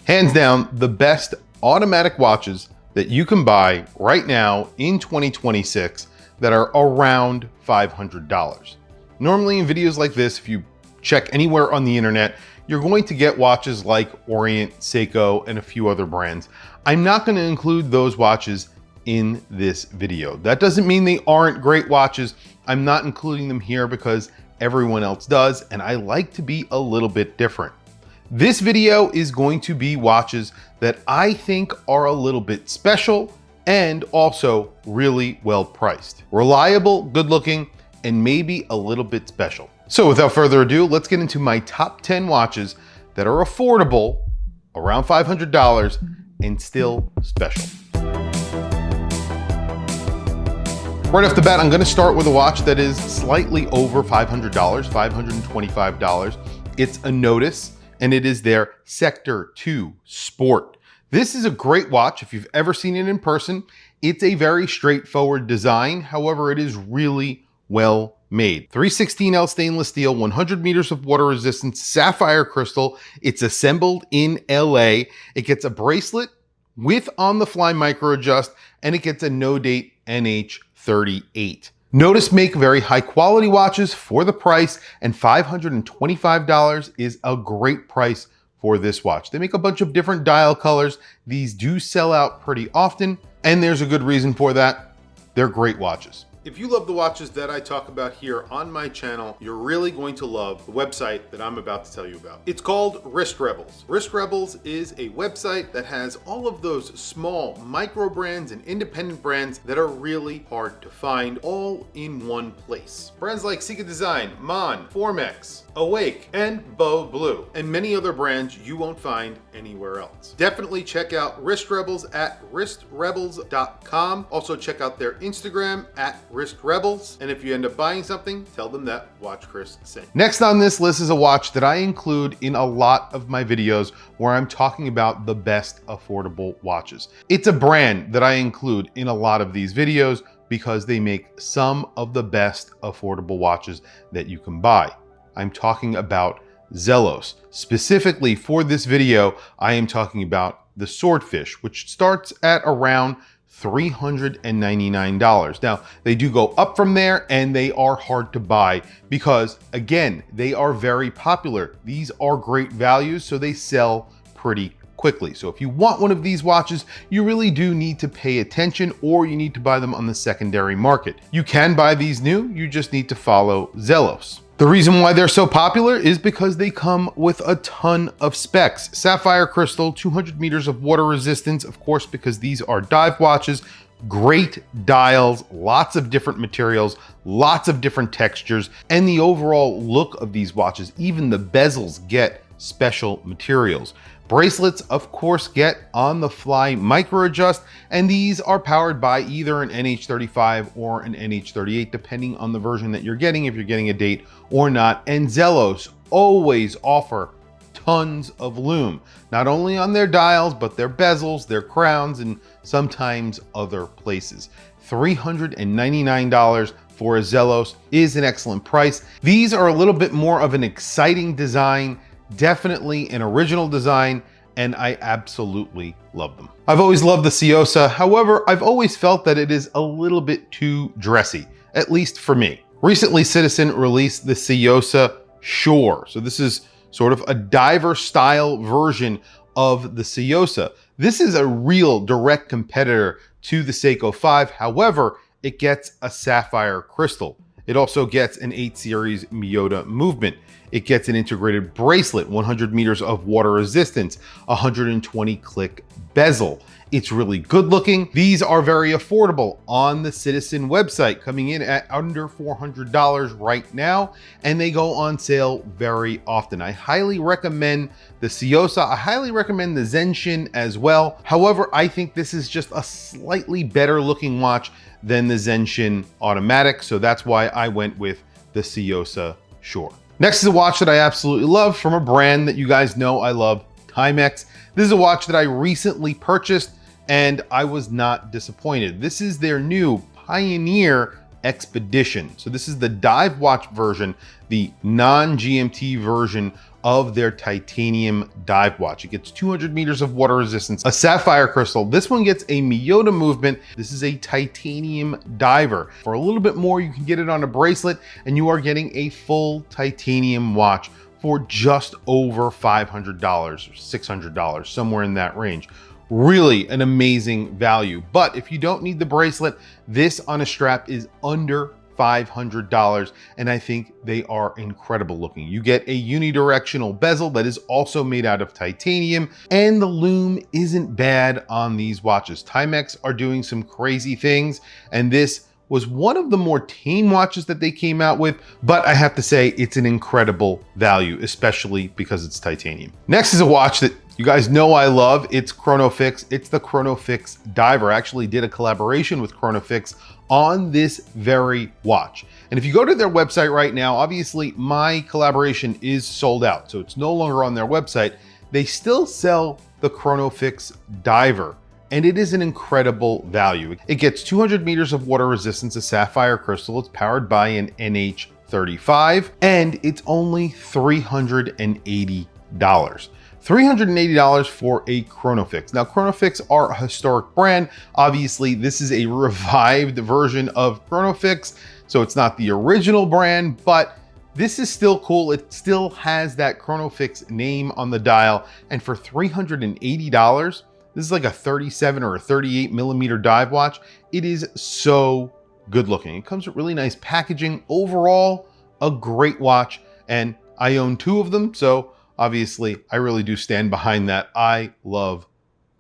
Hands down, the best automatic watches that you can buy right now in 2026 that are around $500. Normally in videos like this, if you check anywhere on the internet, you're going to get watches like Orient, Seiko, and a few other brands. I'm not going to include those watches in this video. That doesn't mean they aren't great watches. I'm not including them here because everyone else does, and I like to be a little bit different. This video is going to be watches that I think are a little bit special and also really well priced. Reliable, good looking, and maybe a little bit special. So without further ado, let's get into my top 10 watches that are affordable, around $500, and still special. Right off the bat, I'm gonna start with a watch that is slightly over $500, $525. It's a Notice, and it is their Sector 2 Sport. This is a great watch if you've ever seen it in person. It's a very straightforward design. However, it is really well made. 316L stainless steel, 100 meters of water resistance, sapphire crystal. It's assembled in LA. It gets a bracelet with on-the-fly micro adjust, and it gets a no-date NH38. Notice make very high quality watches for the price, and $525 is a great price for this watch. They make a bunch of different dial colors. These do sell out pretty often, and there's a good reason for that. They're great watches. If you love the watches that I talk about here on my channel, you're really going to love the website that I'm about to tell you about. It's called Wrist Rebels. Wrist Rebels is a website that has all of those small micro brands and independent brands that are really hard to find all in one place. Brands like Sika Design, Mon, Formex, Awake, and Bow Blue, and many other brands you won't find anywhere else. Definitely check out Wrist Rebels at wristrebels.com. Also check out their Instagram at Wrist Rebels, and if you end up buying something, tell them that Watchchris sent. Next on this list is a watch that I include in a lot of my videos where I'm talking about the best affordable watches. It's a brand that I include in a lot of these videos because they make some of the best affordable watches that you can buy. I'm talking about Zelos. Specifically for this video, I am talking about the Swordfish, which starts at around $399. Now, they do go up from there, and they are hard to buy because, again, they are very popular. These are great values, so they sell pretty quickly. So if you want one of these watches, you really do need to pay attention, or you need to buy them on the secondary market. You can buy these new, you just need to follow Zelos. The reason why they're so popular is because they come with a ton of specs. Sapphire crystal, 200 meters of water resistance, of course, because these are dive watches, great dials, lots of different materials, lots of different textures, and the overall look of these watches, even the bezels get special materials. Bracelets, of course, get on-the-fly micro adjust, and these are powered by either an NH35 or an NH38, depending on the version that you're getting, if you're getting a date or not. And Zelos always offer tons of lume, not only on their dials, but their bezels, their crowns, and sometimes other places. $399 for a Zelos is an excellent price. These are a little bit more of an exciting design, definitely an original design, and I absolutely love them. I've always loved the Ciosa. However, I've always felt that it is a little bit too dressy, at least for me. Recently, Citizen released the Ciosa Shore. So this is sort of a diver style version of the Ciosa. This is a real direct competitor to the Seiko 5. However, it gets a sapphire crystal. It also gets an 8 series Miyota movement. It gets an integrated bracelet, 100 meters of water resistance, 120 click bezel. It's really good looking. These are very affordable on the Citizen website, coming in at under $400 right now, and they go on sale very often. I highly recommend the Ciosa. I highly recommend the Zenshin as well. However, I think this is just a slightly better looking watch than the Zenshin Automatic, so that's why I went with the Ciosa Shore. Next is a watch that I absolutely love from a brand that you guys know I love, Timex. This is a watch that I recently purchased, and I was not disappointed. This is their new Pioneer Expedition. So this is the dive watch version, the non-GMT version of their titanium dive watch. It gets 200 meters of water resistance, a sapphire crystal. This one gets a Miyota movement. This is a titanium diver. For a little bit more, you can get it on a bracelet, and you are getting a full titanium watch for just over $500 or $600, somewhere in that range. Really an amazing value. But if you don't need the bracelet, this on a strap is under $500, and I think they are incredible looking. You get a unidirectional bezel that is also made out of titanium, and the lume isn't bad on these watches. Timex are doing some crazy things, and this was one of the more tame watches that they came out with, but I have to say it's an incredible value, especially because it's titanium. Next is a watch that you guys know I love. It's Chronofix. It's the Chronofix Diver. I actually did a collaboration with Chronofix on this very watch. And if you go to their website right now, obviously my collaboration is sold out, so it's no longer on their website. They still sell the Chronofix Diver, and it is an incredible value. It gets 200 meters of water resistance, a sapphire crystal. It's powered by an NH35, and it's only $380. $380 for a Chronofix. Now, Chronofix are a historic brand. Obviously, this is a revived version of Chronofix, so it's not the original brand, but this is still cool. It still has that Chronofix name on the dial, and for $380, this is like a 37 or a 38 millimeter dive watch. It is so good looking. It comes with really nice packaging. Overall, a great watch, and I own two of them, so obviously, I really do stand behind that. I love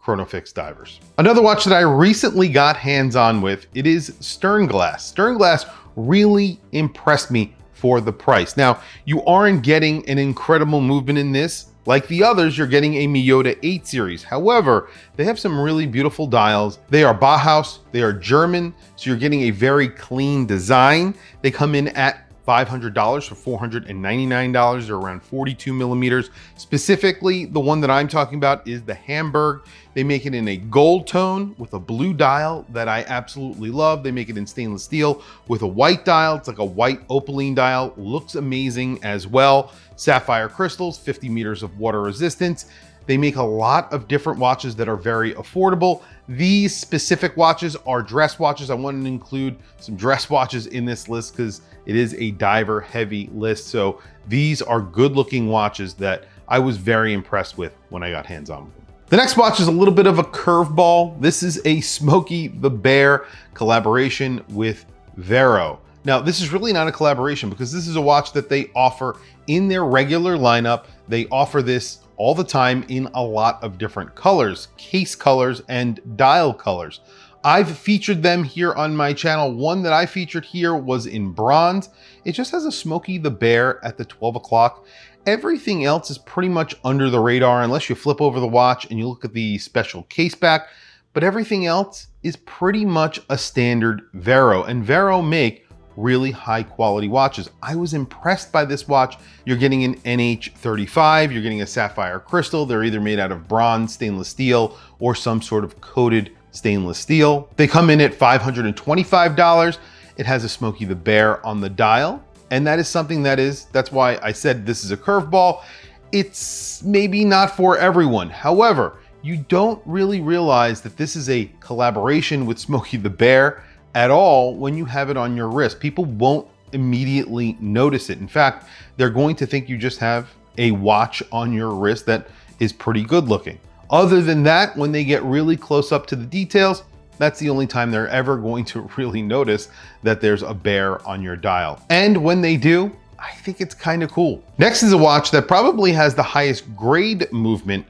Chronofix divers. Another watch that I recently got hands-on with, it is Sternglass. Sternglass really impressed me for the price. Now, you aren't getting an incredible movement in this. Like the others, you're getting a Miyota 8 series. However, they have some really beautiful dials. They are Bauhaus, they are German, so you're getting a very clean design. They come in at $500 for $499. They're around 42 millimeters. Specifically, the one that I'm talking about is the Hamburg. They make it in a gold tone with a blue dial that I absolutely love. They make it in stainless steel with a white dial. It's like a white opaline dial. Looks amazing as well. Sapphire crystals, 50 meters of water resistance. They make a lot of different watches that are very affordable. These specific watches are dress watches. I wanted to include some dress watches in this list because it is a diver heavy list. So these are good looking watches that I was very impressed with when I got hands on with them. The next watch is a little bit of a curveball. This is a Smokey the Bear collaboration with Vero. Now, this is really not a collaboration because this is a watch that they offer in their regular lineup. They offer this all the time in a lot of different colors, case colors and dial colors. I've featured them here on my channel. One that I featured here was in bronze. It just has a Smokey the Bear at the 12 o'clock. Everything else is pretty much under the radar unless you flip over the watch and you look at the special case back. But everything else is pretty much a standard Vero, and Vero make really high quality watches. I was impressed by this watch. You're getting an NH35, you're getting a sapphire crystal. They're either made out of bronze, stainless steel, or some sort of coated stainless steel. They come in at $525. It has a Smokey the Bear on the dial. And that is something that's why I said this is a curveball. It's maybe not for everyone. However, you don't really realize that this is a collaboration with Smokey the Bear at all when you have it on your wrist. People won't immediately notice it. In fact, they're going to think you just have a watch on your wrist that is pretty good looking. Other than that, when they get really close up to the details, that's the only time they're ever going to really notice that there's a bear on your dial. And when they do, I think it's kind of cool. Next is a watch that probably has the highest grade movement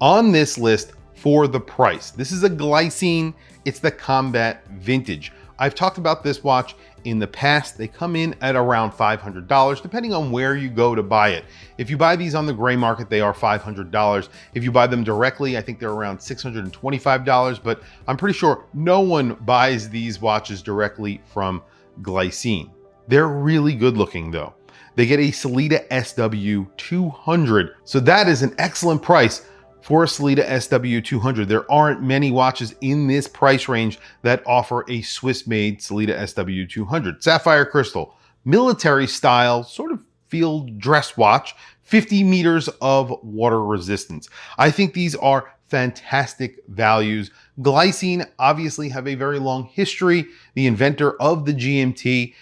on this list for the price. This is a Glycine. It's the Combat Vintage. I've talked about this watch in the past. They come in at around $500, depending on where you go to buy it. If you buy these on the gray market, they are $500. If you buy them directly, I think they're around $625, but I'm pretty sure no one buys these watches directly from Glycine. They're really good looking though. They get a Sellita SW200. So that is an excellent price for a Sellita SW200. There aren't many watches in this price range that offer a Swiss-made Sellita SW200. Sapphire crystal, military style, sort of field dress watch, 50 meters of water resistance. I think these are fantastic values. Glycine obviously have a very long history, the inventor of the GMT.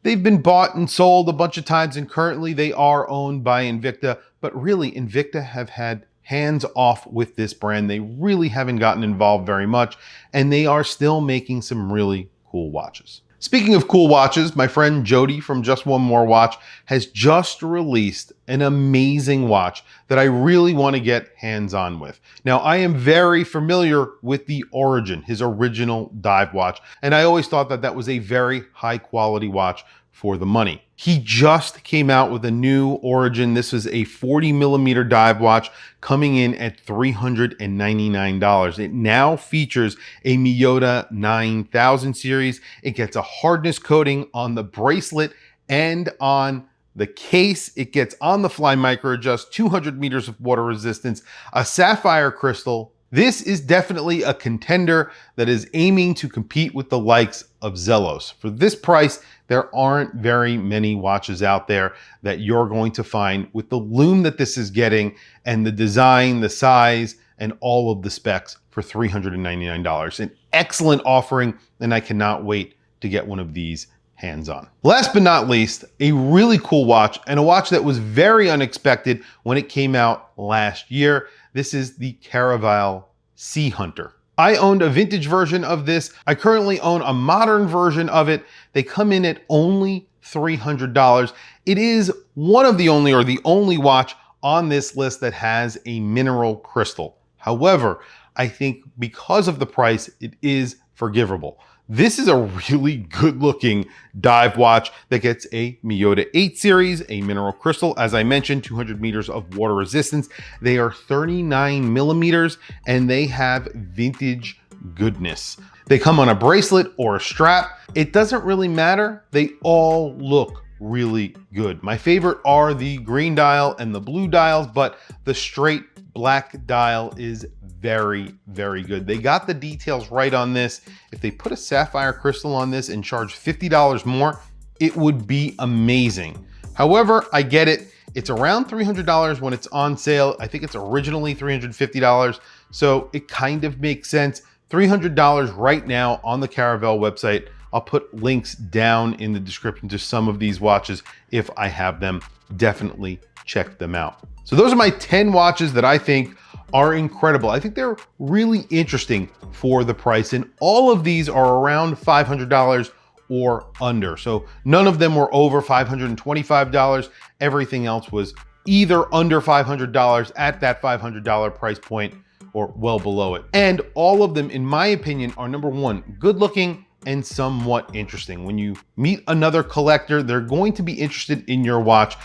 They've been bought and sold a bunch of times, and currently they are owned by Invicta, but really Invicta have had hands off with this brand. They really haven't gotten involved very much, and they are still making some really cool watches. Speaking of cool watches, my friend Jody from Just One More Watch has just released an amazing watch that I really want to get hands-on with. Now, I am very familiar with the Origin, his original dive watch, and I always thought that that was a very high quality watch for the money. He just came out with a new Origin. This is a 40 millimeter dive watch coming in at $399. It now features a Miyota 9000 series. It gets a hardness coating on the bracelet and on the case. It gets on the fly micro adjust, 200 meters of water resistance, a sapphire crystal. This is definitely a contender that is aiming to compete with the likes of Zelos. For this price, there aren't very many watches out there that you're going to find with the lume that this is getting and the design, the size, and all of the specs for $399. An excellent offering, and I cannot wait to get one of these hands-on. Last but not least, a really cool watch, and a watch that was very unexpected when it came out last year. This is the Caraval Sea Hunter. I owned a vintage version of this. I currently own a modern version of it. They come in at only $300. It is one of the only, or the only watch on this list that has a mineral crystal. However, I think because of the price, it is forgivable. This is a really good looking dive watch that gets a Miyota 8 series, a mineral crystal, as I mentioned, 200 meters of water resistance. They are 39 millimeters and they have vintage goodness. They come on a bracelet or a strap. It doesn't really matter. They all look really good. My favorite are the green dial and the blue dials, but the straight black dial is very, very good. They got the details right on this. If they put a sapphire crystal on this and charge $50 more, it would be amazing. However, I get it. It's around $300 when it's on sale. I think it's originally $350. So it kind of makes sense. $300 right now on the Caraval website. I'll put links down in the description to some of these watches if I have them. Definitely check them out. So those are my 10 watches that I think are incredible. I think they're really interesting for the price, and all of these are around $500 or under. So none of them were over $525. Everything else was either under $500 at that $500 price point or well below it. And all of them, in my opinion, are number one, good looking and somewhat interesting. When you meet another collector, they're going to be interested in your watch.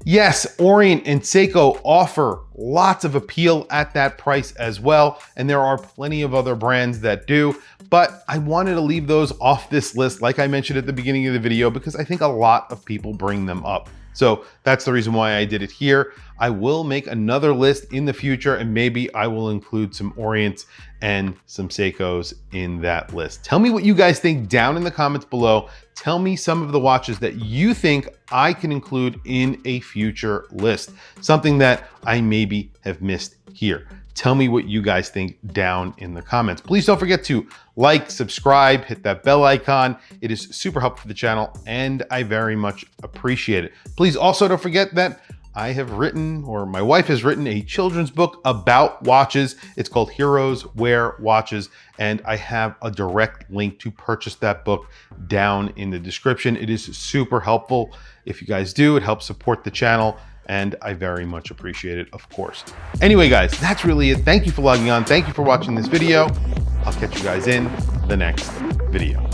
Yes, Orient and Seiko offer lots of appeal at that price as well, and there are plenty of other brands that do, but I wanted to leave those off this list, like I mentioned at the beginning of the video, because I think a lot of people bring them up. So that's the reason why I did it here. I will make another list in the future, and maybe I will include some Orients and some Seikos in that list. Tell me what you guys think down in the comments below. Tell me some of the watches that you think I can include in a future list, something that I maybe have missed here. Tell me what you guys think down in the comments. Please don't forget to like, subscribe, hit that bell icon. It is super helpful for the channel and I very much appreciate it. Please also don't forget that I have written, or my wife has written, a children's book about watches. It's called Heroes Wear Watches, and I have a direct link to purchase that book down in the description. It is super helpful. If you guys do, it helps support the channel, and I very much appreciate it, of course. Anyway, guys, that's really it. Thank you for logging on. Thank you for watching this video. I'll catch you guys in the next video.